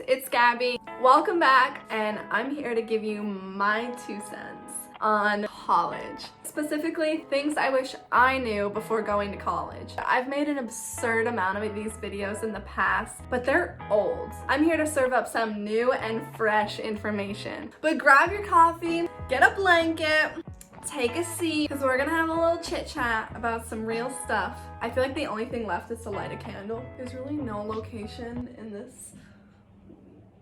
it's Gabby. Welcome back, and I'm here to give you my 2 cents on college. Specifically, things I wish I knew before going to college. I've made an absurd amount of these videos in the past, but they're old. I'm here to serve up some new and fresh information. But grab your coffee, get a blanket, take a seat, because we're gonna have a little chit chat about some real stuff. I feel like the only thing left is to light a candle. There's really no location in this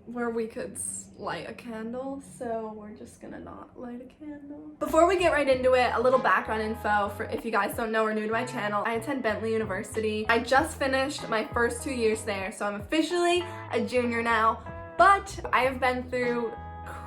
where we could light a candle, so we're just gonna not light a candle. Before we get right into it, a little background info for if you guys don't know or are new to my channel. I attend Bentley University. I just finished my first 2 years there, so I'm officially a junior now, but I have been through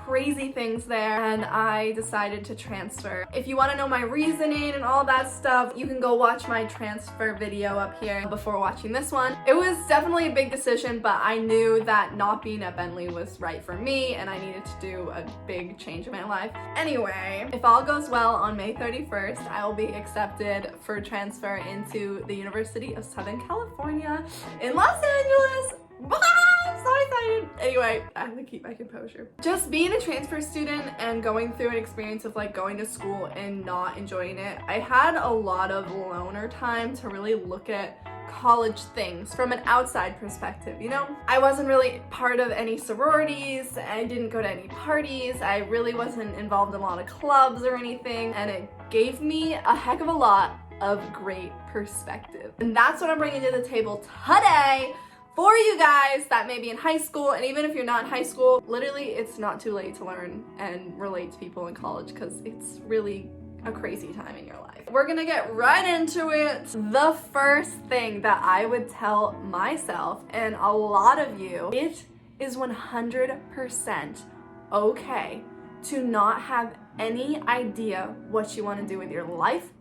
crazy things there and I decided to transfer. If you want to know my reasoning and all that stuff, you can go watch my transfer video up here before watching this one. It was definitely a big decision, but I knew that not being at Bentley was right for me and I needed to do a big change in my life. Anyway, if all goes well, on May 31st, I will be accepted for transfer into the University of Southern California in Los Angeles. I'm so excited. Anyway, I have to keep my composure. Just being a transfer student and going through an experience of like going to school and not enjoying it, I had a lot of loner time to really look at college things from an outside perspective, you know? I wasn't really part of any sororities, I didn't go to any parties, I really wasn't involved in a lot of clubs or anything, and it gave me a heck of a lot of great perspective. And that's what I'm bringing to the table today for you guys that may be in high school, and even if you're not in high school, literally it's not too late to learn and relate to people in college because it's really a crazy time in your life. We're gonna get right into it. The first thing that I would tell myself and a lot of you, it is 100% okay to not have any idea what you want to do with your life,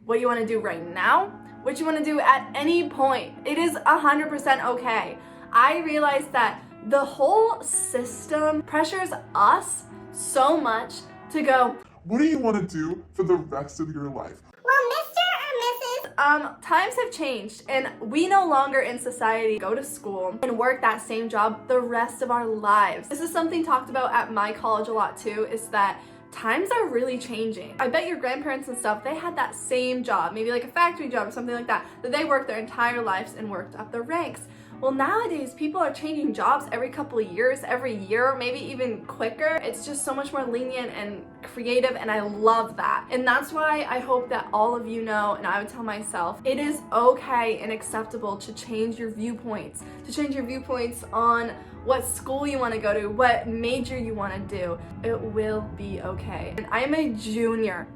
what you want to do right now, what you want to do at any point. It is 100% okay. I realized that the whole system pressures us so much to go, what do you want to do for the rest of your life? well, Mr. or Mrs. Times have changed and we no longer in society go to school and work that same job the rest of our lives. This is something talked about at my college a lot too, is that times are really changing. I bet your grandparents and stuff, they had that same job, maybe like a factory job or something like that they worked their entire lives and worked up the ranks. Well, nowadays people are changing jobs every couple of years, every year, maybe even quicker. It's just so much more lenient and creative, and I love that. And that's why I hope that all of you know, and I would tell myself, it is okay and acceptable to change your viewpoints, on what school you want to go to, what major you want to do. It will be okay. And I'm a junior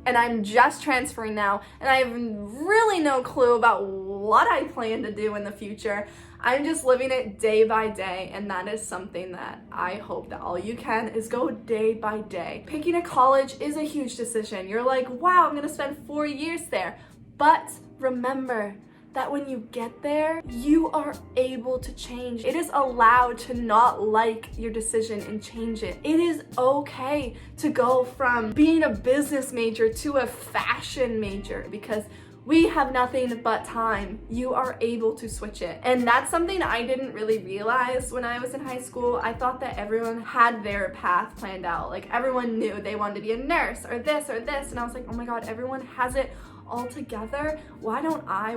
and I'm just transferring now and I have really no clue about what I plan to do in the future. I'm just living it day by day, and that is something that I hope that all you can is go day by day. Picking a college is a huge decision. You're like, wow, I'm gonna spend 4 years there. But remember that when you get there, you are able to change. It is allowed to not like your decision and change it. It is okay to go from being a business major to a fashion major because we have nothing but time. You are able to switch it. And that's something I didn't really realize when I was in high school. I thought that everyone had their path planned out. Like everyone knew they wanted to be a nurse or this or this. And I was like, oh my God, everyone has it all together. Why don't I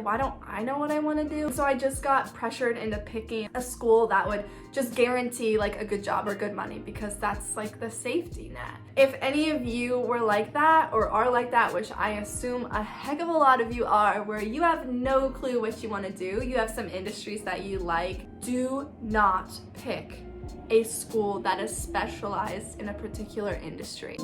know what I want to do? So I just got pressured into picking a school that would just guarantee like a good job or good money because that's like the safety net. If any of you were like that or are like that, which I assume a heck of a lot of you are, where you have no clue what you want to do, you have some industries that you like, do not pick a school that is specialized in a particular industry.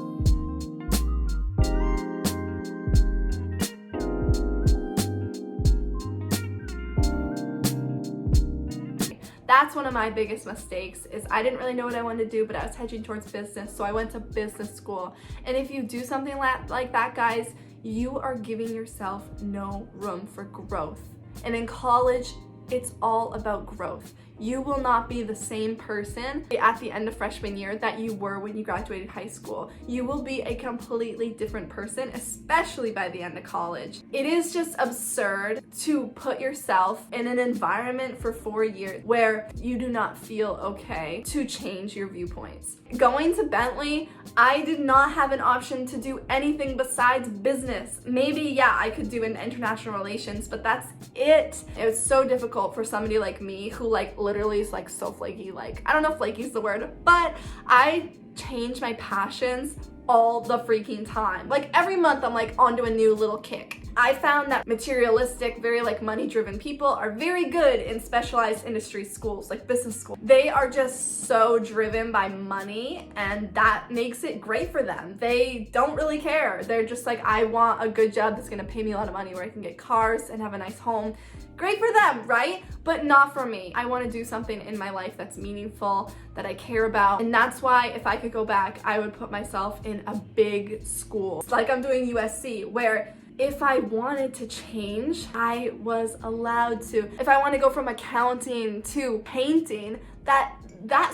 That's one of my biggest mistakes, is I didn't really know what I wanted to do, but I was hedging towards business, so I went to business school. And if you do something like that, guys, you are giving yourself no room for growth. And in college, it's all about growth. you will not be the same person at the end of freshman year that you were when you graduated high school. You will be a completely different person, especially by the end of college. It is just absurd to put yourself in an environment for 4 years where you do not feel okay to change your viewpoints. Going to Bentley, I did not have an option to do anything besides business. Maybe, yeah, I could do an international relations, but that's it. It was so difficult for somebody like me who like literally is like so flaky. Like, I don't know if flaky is the word, but I change my passions all the freaking time. Like every month I'm like onto a new little kick. I found that materialistic, very like money-driven people are very good in specialized industry schools, like business school. They are just so driven by money, and that makes it great for them. They don't really care. They're just like, I want a good job that's gonna pay me a lot of money where I can get cars and have a nice home. Great for them, right? But not for me. I want to do something in my life that's meaningful, that I care about. And that's why if I could go back, I would put myself in a big school. It's like I'm doing USC, where if I wanted to change, I was allowed to. If I want to go from accounting to painting, that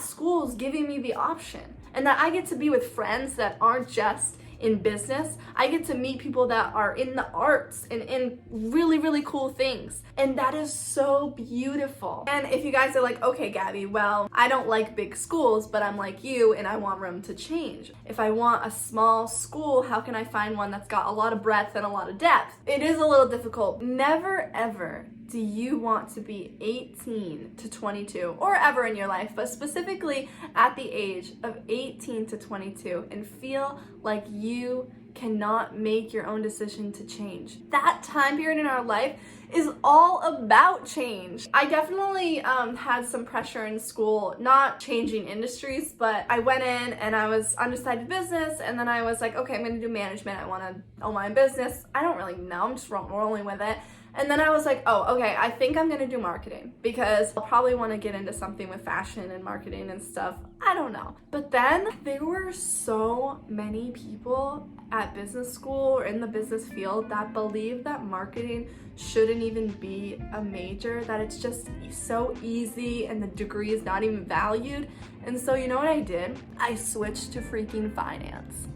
school's giving me the option. And that I get to be with friends that aren't just in business. I get to meet people that are in the arts and in really, really cool things. And that is so beautiful. And if you guys are like, okay, Gabby, well, I don't like big schools, but I'm like you and I want room to change. If I want a small school, how can I find one that's got a lot of breadth and a lot of depth? It is a little difficult. Never ever do you want to be 18 to 22 or ever in your life, but specifically at the age of 18 to 22 and feel like you cannot make your own decision to change. That time period in our life is all about change. I definitely had some pressure in school, not changing industries, but I went in and I was undecided business, and then I was like, okay, I'm gonna do management. I wanna own my own business. I don't really know, I'm just rolling with it. And then I was like, oh, okay, I think I'm gonna do marketing because I'll probably wanna get into something with fashion and marketing and stuff. I don't know. But then there were so many people at business school or in the business field that believe that marketing shouldn't even be a major, that it's just so easy and the degree is not even valued. And so you know what I did? I switched to freaking finance.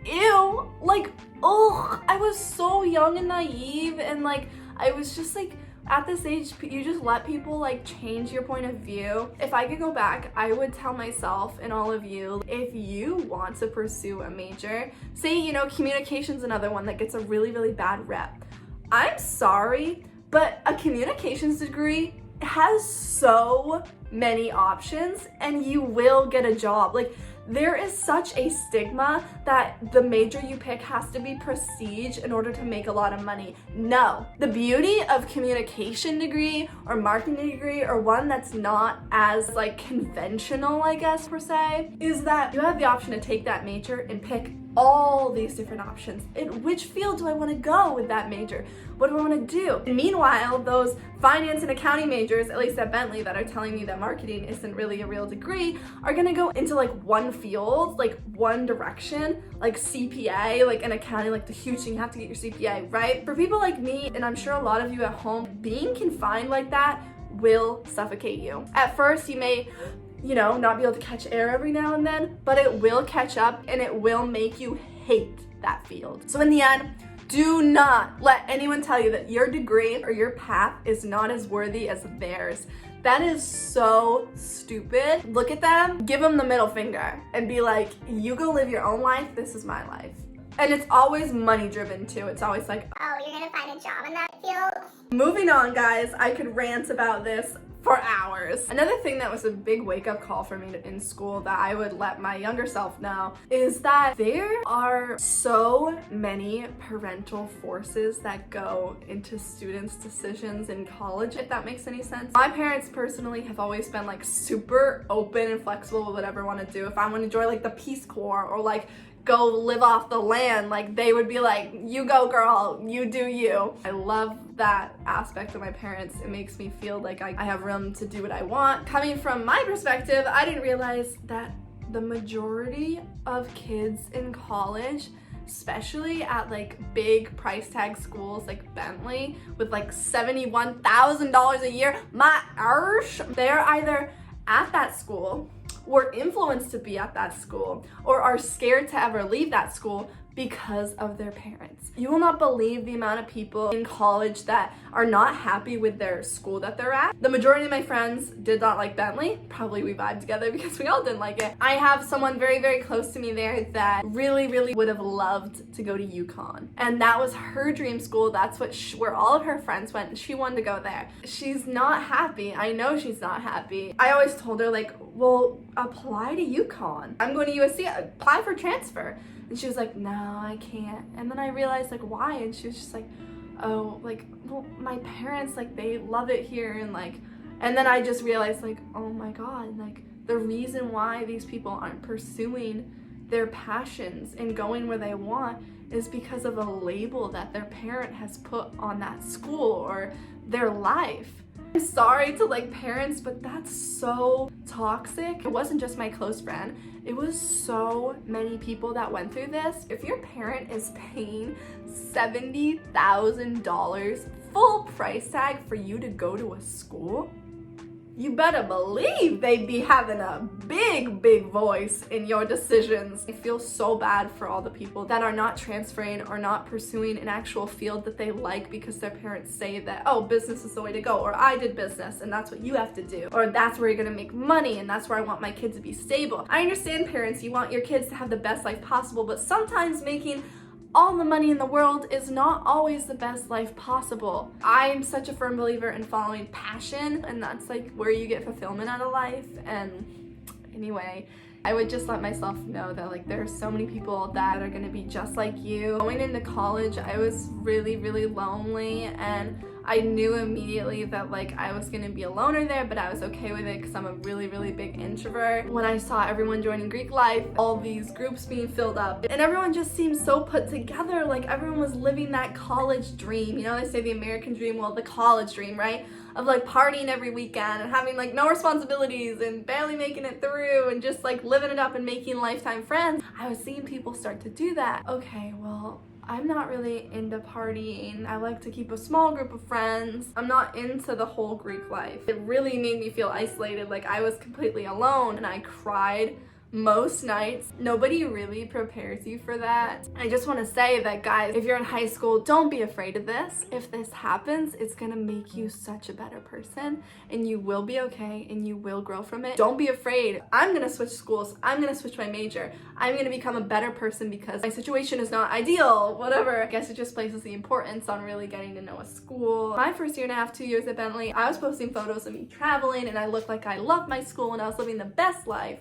Ew, like, ugh, I was so young and naive, and like, I was just like, at this age, you just let people like change your point of view. If I could go back, I would tell myself and all of you, if you want to pursue a major, say, you know, communication's another one that gets a really, really bad rep. I'm sorry, but a communications degree has so many options and you will get a job. Like, there is such a stigma that the major you pick has to be prestige in order to make a lot of money. No. The beauty of communication degree or marketing degree, or one that's not as like conventional, I guess, per se, is that you have the option to take that major and pick all these different options. In which field do I want to go with that major? What do I want to do? And meanwhile, those finance and accounting majors, at least at Bentley, that are telling me that marketing isn't really a real degree, are gonna go into like one field, like one direction, like CPA, like in accounting, like the huge thing, you have to get your CPA, right? For people like me, and I'm sure a lot of you at home, being confined like that will suffocate you. At first, you may, you know, not be able to catch air every now and then, but it will catch up and it will make you hate that field. So in the end, do not let anyone tell you that your degree or your path is not as worthy as theirs. That is so stupid. Look at them, give them the middle finger and be like, you go live your own life, this is my life. And it's always money driven too. It's always like, oh, you're gonna find a job in that field. Moving on, guys, I could rant about this for hours. Another thing that was a big wake-up call for me in school that I would let my younger self know is that there are so many parental forces that go into students' decisions in college, if that makes any sense. My parents personally have always been like super open and flexible with whatever I want to do. If I want to join like the Peace Corps or like go live off the land, like they would be like, you go girl, you do you. I love that aspect of my parents. It makes me feel like I have room to do what I want. Coming from my perspective, I didn't realize that the majority of kids in college especially at like big price tag schools like Bentley with like $71,000 a year. My arse! They're either at that school, were influenced to be at that school, or are scared to ever leave that school because of their parents. You will not believe the amount of people in college that are not happy with their school that they're at. The majority of my friends did not like Bentley. Probably we vibed together because we all didn't like it. I have someone very, very close to me there that really, really would have loved to go to UConn. And that was her dream school. That's what where all of her friends went, and she wanted to go there. She's not happy. I know she's not happy. I always told her like, well, apply to UConn. I'm going to USC, apply for transfer. And she was like, no, I can't. And then I realized like why, and she was just like, oh, like, well, my parents, like, they love it here, and like, and then I just realized like, oh my god, like the reason why these people aren't pursuing their passions and going where they want is because of a label that their parent has put on that school or their life. I'm sorry to like parents, but that's so toxic. It wasn't just my close friend. It was so many people that went through this. If your parent is paying $70,000 full price tag for you to go to a school, you better believe they'd be having a big, big voice in your decisions. I feel so bad for all the people that are not transferring or not pursuing an actual field that they like because their parents say that, oh, business is the way to go, or I did business and that's what you have to do, or that's where you're gonna make money and that's where I want my kids to be stable. I understand, parents, you want your kids to have the best life possible, but sometimes making all the money in the world is not always the best life possible. I'm such a firm believer in following passion, and that's like where you get fulfillment out of life. And anyway, I would just let myself know that like there are so many people that are gonna be just like you. Going into college, I was really, really lonely, and I knew immediately that like I was gonna be a loner there, but I was okay with it because I'm a really, really big introvert. When I saw everyone joining Greek life, all these groups being filled up, and everyone just seemed so put together, like everyone was living that college dream. You know, they say the American dream, well, the college dream, right? Of like partying every weekend and having like no responsibilities and barely making it through and just like living it up and making lifetime friends. I was seeing people start to do that. Okay, well, I'm not really into partying. I like to keep a small group of friends. I'm not into the whole Greek life. It really made me feel isolated, like I was completely alone, and I cried most nights. Nobody really prepares you for that. I just want to say that, guys, if you're in high school, don't be afraid of this. If this happens, it's gonna make you such a better person, and you will be okay, and you will grow from it. Don't be afraid. I'm gonna switch schools. I'm gonna switch my major. I'm gonna become a better person because my situation is not ideal, whatever. I guess it just places the importance on really getting to know a school. My first year and a half, 2 years at Bentley, I was posting photos of me traveling, and I looked like I loved my school and I was living the best life.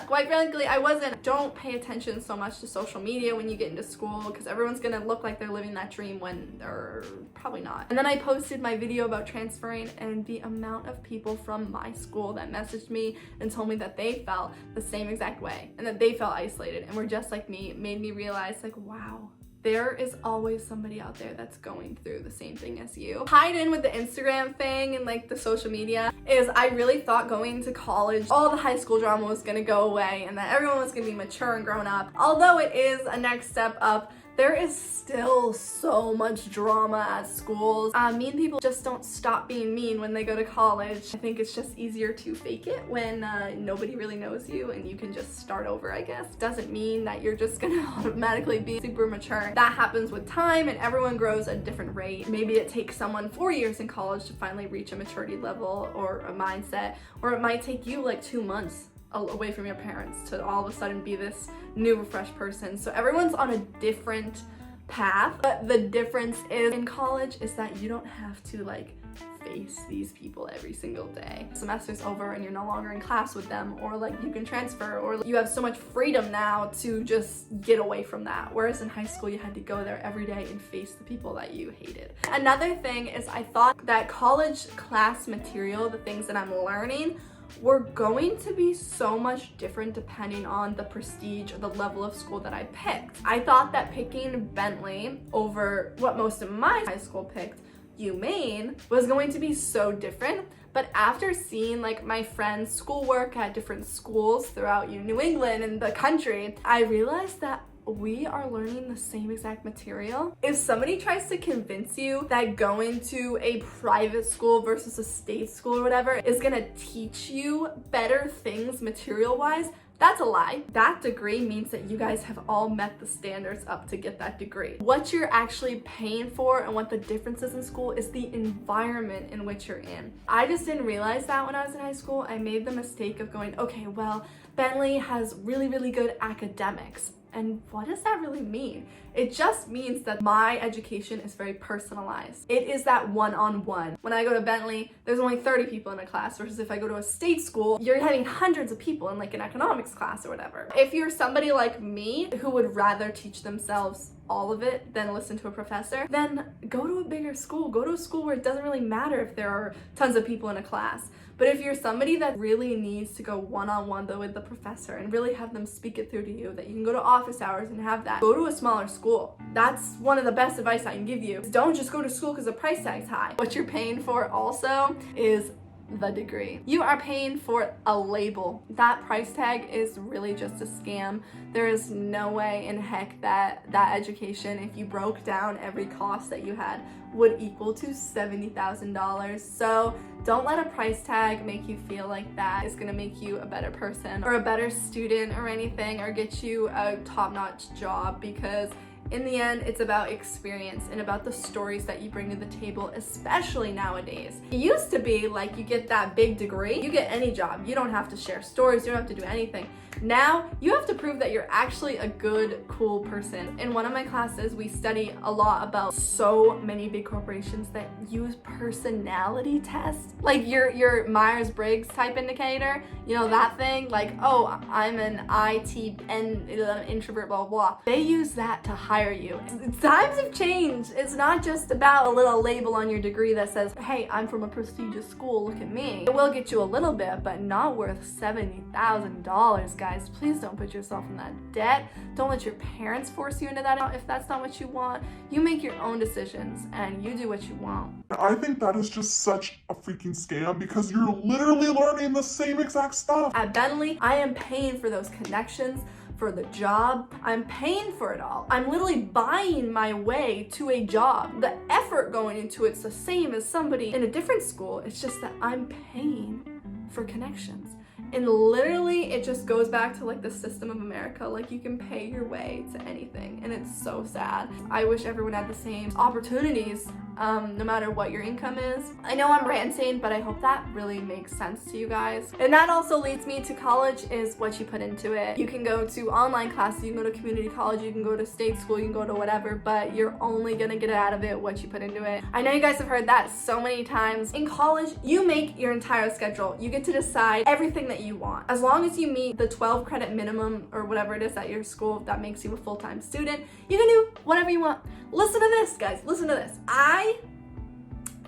Quite frankly, I wasn't. Don't pay attention so much to social media when you get into school, because everyone's gonna look like they're living that dream when they're probably not. And then I posted my video about transferring, and the amount of people from my school that messaged me and told me that they felt the same exact way and that they felt isolated and were just like me made me realize like, wow, there is always somebody out there that's going through the same thing as you. Tied in with the Instagram thing and like the social media is I really thought going to college, all the high school drama was gonna go away and that everyone was gonna be mature and grown up. Although it is a next step up, there is still so much drama at schools. Mean people just don't stop being mean when they go to college. I think it's just easier to fake it when nobody really knows you and you can just start over, I guess. Doesn't mean that you're just gonna automatically be super mature. That happens with time, and everyone grows at a different rate. Maybe it takes someone 4 years in college to finally reach a maturity level or a mindset, or it might take you like 2 months away from your parents to all of a sudden be this new refreshed person. So everyone's on a different path, but the difference is in college is that you don't have to like face these people every single day. Semester's over and you're no longer in class with them, or like you can transfer, or you have so much freedom now to just get away from that. Whereas in high school you had to go there every day and face the people that you hated. Another thing is I thought that college class material, the things that I'm learning, were going to be so much different depending on the prestige or the level of school that I picked. I thought that picking Bentley over what most of my high school picked, Maine, was going to be so different. But after seeing like my friends' schoolwork at different schools throughout New England and the country, I realized that we are learning the same exact material. If somebody tries to convince you that going to a private school versus a state school or whatever is gonna teach you better things material-wise, that's a lie. That degree means that you guys have all met the standards up to get that degree. What you're actually paying for and what the difference is in school is the environment in which you're in. I just didn't realize that when I was in high school. I made the mistake of going, okay, well, Bentley has really, really good academics. And what does that really mean? It just means that my education is very personalized. It is that one-on-one. When I go to Bentley, there's only 30 people in a class, versus if I go to a state school, you're having hundreds of people in like an economics class or whatever. If you're somebody like me who would rather teach themselves all of it than listen to a professor, then go to a bigger school. Go to a school where it doesn't really matter if there are tons of people in a class. But if you're somebody that really needs to go one-on-one though with the professor and really have them speak it through to you, that you can go to office hours and have that, go to a smaller school. That's one of the best advice I can give you. Don't just go to school because the price tag's high. What you're paying for also is the degree. You are paying for a label. That price tag is really just a scam. There is no way in heck that education, if you broke down every cost that you had, would equal to $70,000. So don't let a price tag make you feel like that is gonna make you a better person or a better student or anything, or get you a top-notch job, because in the end, it's about experience and about the stories that you bring to the table, especially nowadays. It used to be like you get that big degree, you get any job. You don't have to share stories, you don't have to do anything. Now, you have to prove that you're actually a good, cool person. In one of my classes, we study a lot about so many big corporations that use personality tests. Like your Myers-Briggs type indicator, you know, that thing, like, oh, I'm an ITN introvert, blah, blah, blah. They use that to hire you. Times have changed. It's not just about a little label on your degree that says, hey, I'm from a prestigious school, look at me. It will get you a little bit, but not worth $70,000, guys. Please don't put yourself in that debt. Don't let your parents force you into that if that's not what you want. You make your own decisions and you do what you want. I think that is just such a freaking scam, because you're literally learning the same exact stuff. At Bentley, I am paying for those connections, for the job. I'm paying for it all. I'm literally buying my way to a job. The effort going into it's the same as somebody in a different school. It's just that I'm paying for connections. And literally, it just goes back to like the system of America. Like, you can pay your way to anything, and it's so sad. I wish everyone had the same opportunities, no matter what your income is. I know I'm ranting, but I hope that really makes sense to you guys. And that also leads me to college is what you put into it. You can go to online classes, you can go to community college, you can go to state school, you can go to whatever, but you're only gonna get out of it what you put into it. I know you guys have heard that so many times. In college, you make your entire schedule. You get to decide everything that you want. As long as you meet the 12 credit minimum or whatever it is at your school that makes you a full-time student, you can do whatever you want. Listen to this, guys. Listen to this.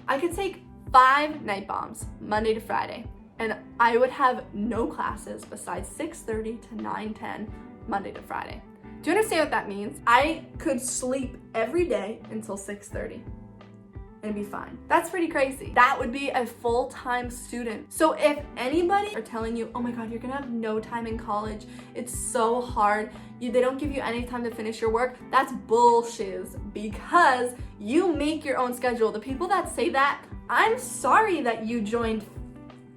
I could take 5 night bombs Monday to Friday, and I would have no classes besides 6:30 to 9:10 Monday to Friday. Do you understand what that means? I could sleep every day until 6:30. And be fine. That's pretty crazy. That would be a full-time student. So if anybody are telling you, oh my God, you're gonna have no time in college, it's so hard, they don't give you any time to finish your work, that's bullshit, because you make your own schedule. The people that say that, I'm sorry that you joined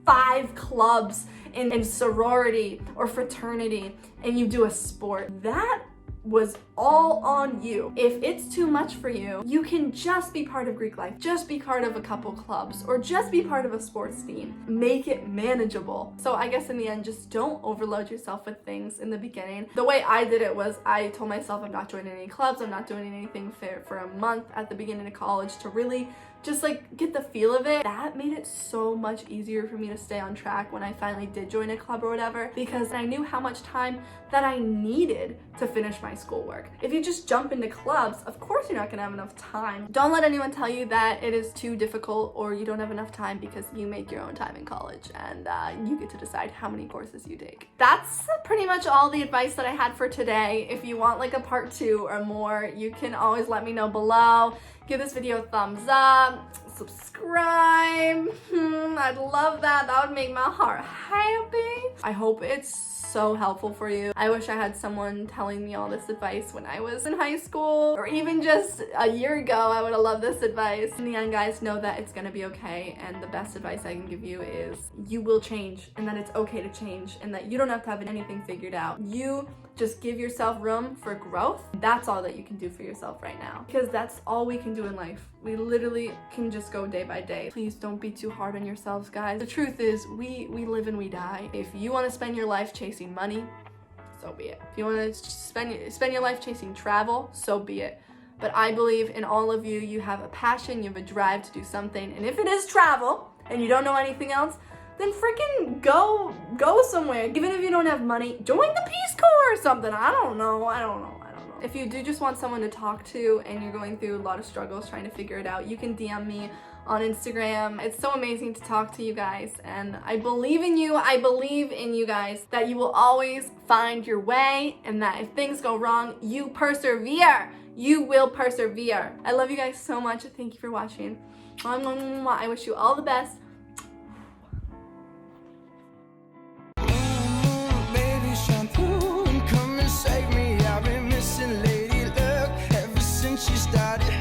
5 clubs in sorority or fraternity and you do a sport. That was all on you. If it's too much for you, you can just be part of Greek life, just be part of a couple clubs, or just be part of a sports team. Make it manageable. So I guess in the end, just don't overload yourself with things in the beginning. The way I did it was I told myself I'm not joining any clubs, I'm not doing anything for a month at the beginning of college to really just like get the feel of it. That made it so much easier for me to stay on track when I finally did join a club or whatever, because I knew how much time that I needed to finish my schoolwork. If you just jump into clubs, of course you're not gonna have enough time. Don't let anyone tell you that it is too difficult or you don't have enough time, because you make your own time in college and you get to decide how many courses you take. That's pretty much all the advice that I had for today. If you want like a part 2 or more, you can always let me know below. Give this video a thumbs up, subscribe. I'd love that. That would make my heart happy. I hope it's so helpful for you. I wish I had someone telling me all this advice when I was in high school, or even just a year ago. I would have loved this advice. In the end, guys, know that it's gonna be okay, and the best advice I can give you is you will change, and that it's okay to change, and that you don't have to have anything figured out. You just give yourself room for growth. That's all that you can do for yourself right now, because that's all we can do in life. We literally can just go day by day. Please don't be too hard on yourselves, guys. The truth is, we live and we die. If you want to spend your life chasing money, so be it. If you want to spend your life chasing travel, so be it. But I believe in all of you. You have a passion, you have a drive to do something, and if it is travel and you don't know anything else, then freaking go somewhere. Even if you don't have money, join the Peace Corps or something. I don't know. If you do just want someone to talk to and you're going through a lot of struggles trying to figure it out, you can DM me on Instagram. It's so amazing to talk to you guys, and I believe in you. I believe in you guys, that you will always find your way, and that if things go wrong, you persevere. You will persevere. I love you guys so much. Thank you for watching. I wish you all the best. Save me, I've been missing lady luck ever since you started